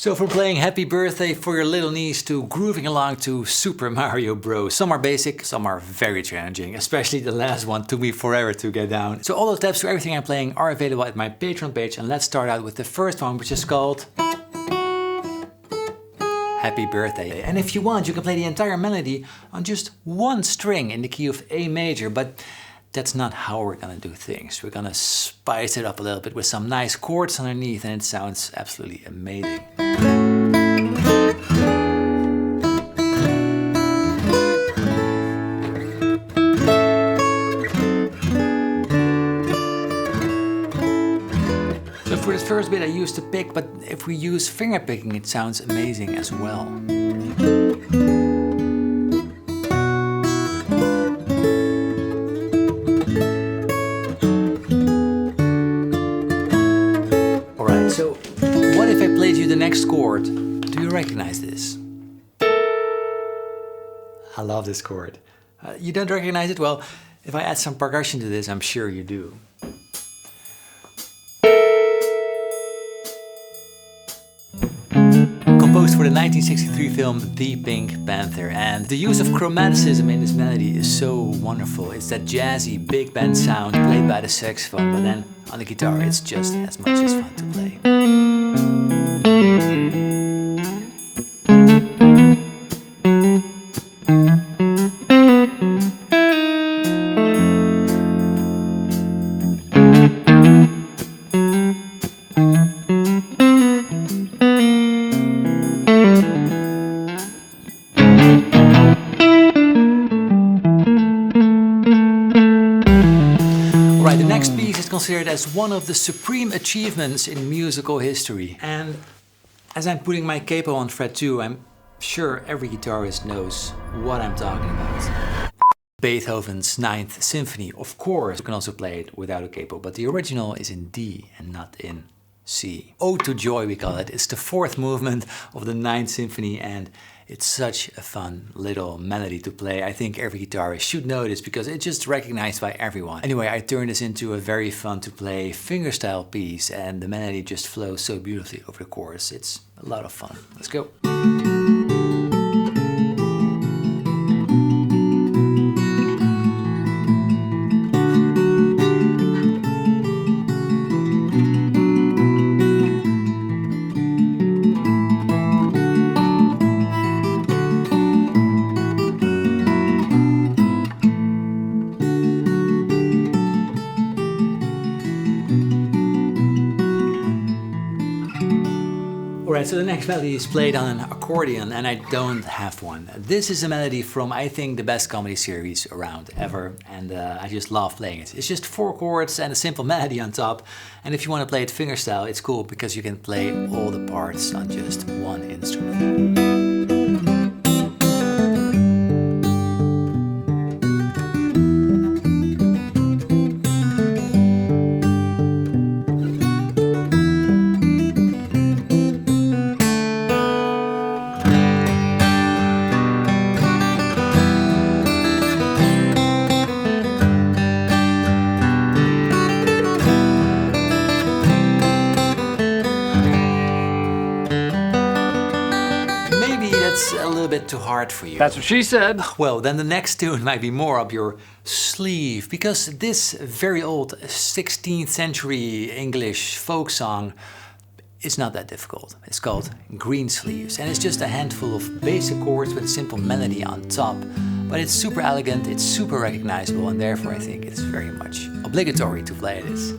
So from playing Happy Birthday for your little niece to grooving along to Super Mario Bros. Some are basic, some are very challenging, especially the last one took me forever to get down. So all those steps to everything I'm playing are available at my Patreon page, and let's start out with the first one, which is called Happy Birthday. And if you want, you can play the entire melody on just one string in the key of A major, but that's not how we're gonna do things. We're gonna spice it up a little bit with some nice chords underneath, and it sounds absolutely amazing. So for this first bit I used the pick, but if we use finger picking it sounds amazing as well. Alright, so what if I played you the next chord? Do you recognize this? I love this chord. You don't recognize it? Well, if I add some percussion to this, I'm sure you do. Composed for the 1963 film The Pink Panther, and the use of chromaticism in this melody is so wonderful. It's that jazzy big band sound played by the saxophone, but then on the guitar it's just as much as fun to play. The next piece is considered as one of the supreme achievements in musical history. And as I'm putting my capo on fret 2, I'm sure every guitarist knows what I'm talking about. Beethoven's Ninth Symphony, of course. You can also play it without a capo, but the original is in D and not in C. Ode to Joy, we call it. It's the fourth movement of the Ninth Symphony, and it's such a fun little melody to play. I think every guitarist should know this because it's just recognized by everyone. Anyway, I turned this into a very fun to play fingerstyle piece, and the melody just flows so beautifully over the chorus. It's a lot of fun. Let's go. Alright, so the next melody is played on an accordion, and I don't have one. This is a melody from, I think, the best comedy series around ever, and I just love playing it. It's just 4 chords and a simple melody on top, and if you want to play it fingerstyle, it's cool because you can play all the parts on just one instrument. A little bit too hard for you. That's what she said. Well, then the next tune might be more up your sleeve, because this very old 16th century English folk song is not that difficult. It's called Green Sleeves, and it's just a handful of basic chords with a simple melody on top. But it's super elegant, it's super recognizable, and therefore I think it's very much obligatory to play this.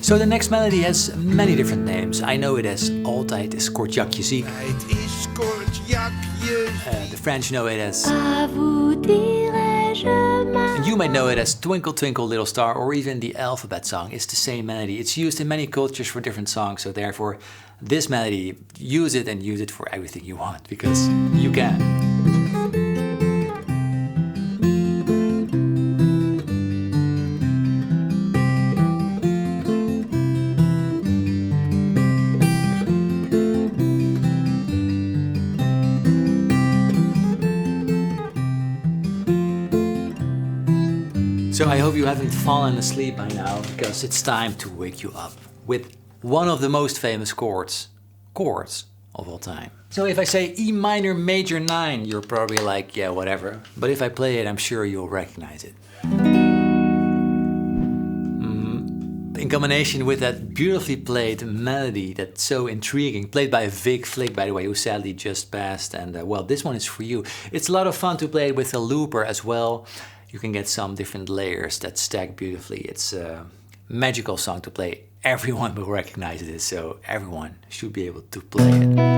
So the next melody has many different names. I know it as Altijd is kortjakje ziek. The French know it as... And you might know it as Twinkle Twinkle Little Star, or even the alphabet song. It's the same melody. It's used in many cultures for different songs, so therefore this melody, use it and use it for everything you want, because you can. So I hope you haven't fallen asleep by now, because it's time to wake you up with one of the most famous chords of all time. So if I say E minor major 9, you're probably like, yeah, whatever. But if I play it, I'm sure you'll recognize it. In combination with that beautifully played melody that's so intriguing, played by Vic Flick, by the way, who sadly just passed. And well, this one is for you. It's a lot of fun to play it with a looper as well. You can get some different layers that stack beautifully. It's a magical song to play. Everyone will recognize it, so everyone should be able to play it.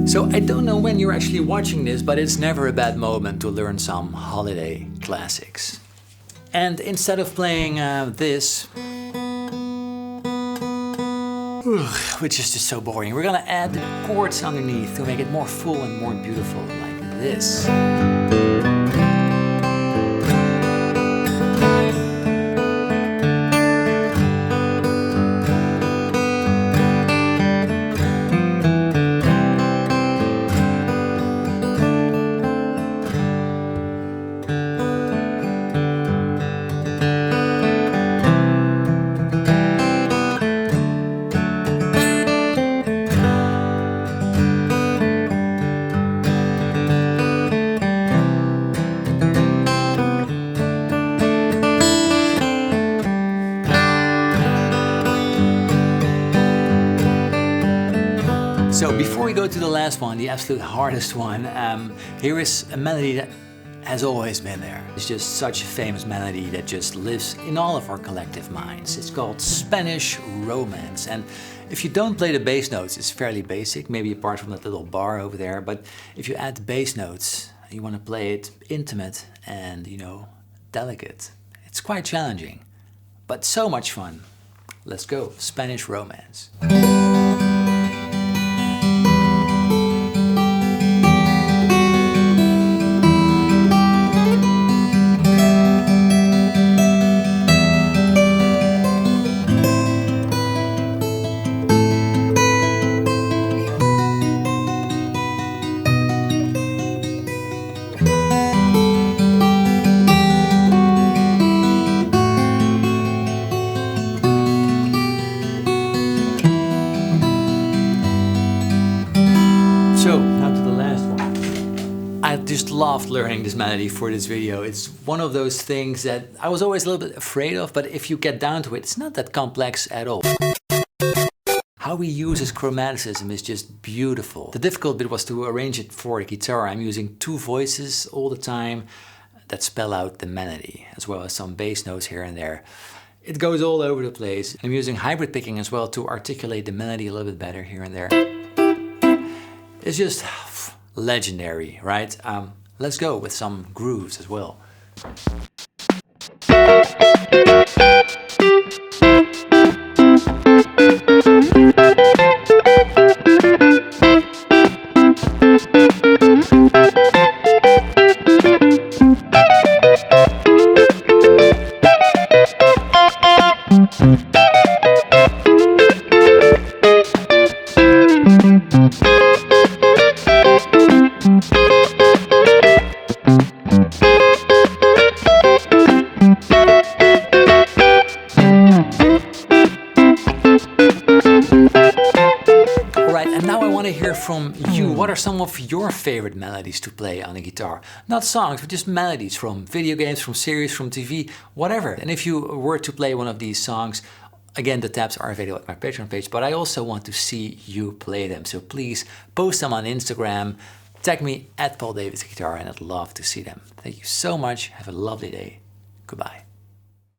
So I don't know when you're actually watching this, but it's never a bad moment to learn some holiday classics. And instead of playing this, which is just so boring, we're gonna add the chords underneath to make it more full and more beautiful, like this. So before we go to the last one, the absolute hardest one, here is a melody that has always been there. It's just such a famous melody that just lives in all of our collective minds. It's called Spanish Romance. And if you don't play the bass notes, it's fairly basic, maybe apart from that little bar over there. But if you add the bass notes, you want to play it intimate and, you know, delicate. It's quite challenging, but so much fun. Let's go, Spanish Romance. So, now to the last one. I just loved learning this melody for this video. It's one of those things that I was always a little bit afraid of, but if you get down to it, it's not that complex at all. How he uses chromaticism is just beautiful. The difficult bit was to arrange it for the guitar. I'm using two voices all the time that spell out the melody, as well as some bass notes here and there. It goes all over the place. I'm using hybrid picking as well to articulate the melody a little bit better here and there. It's just legendary, right? Let's go with some grooves as well. And now I want to hear from you. What are some of your favorite melodies to play on the guitar? Not songs, but just melodies from video games, from series, from TV, whatever. And if you were to play one of these songs, again, the tabs are available at my Patreon page, but I also want to see you play them. So please post them on Instagram, tag me at Paul Davis Guitar, and I'd love to see them. Thank you so much. Have a lovely day. Goodbye.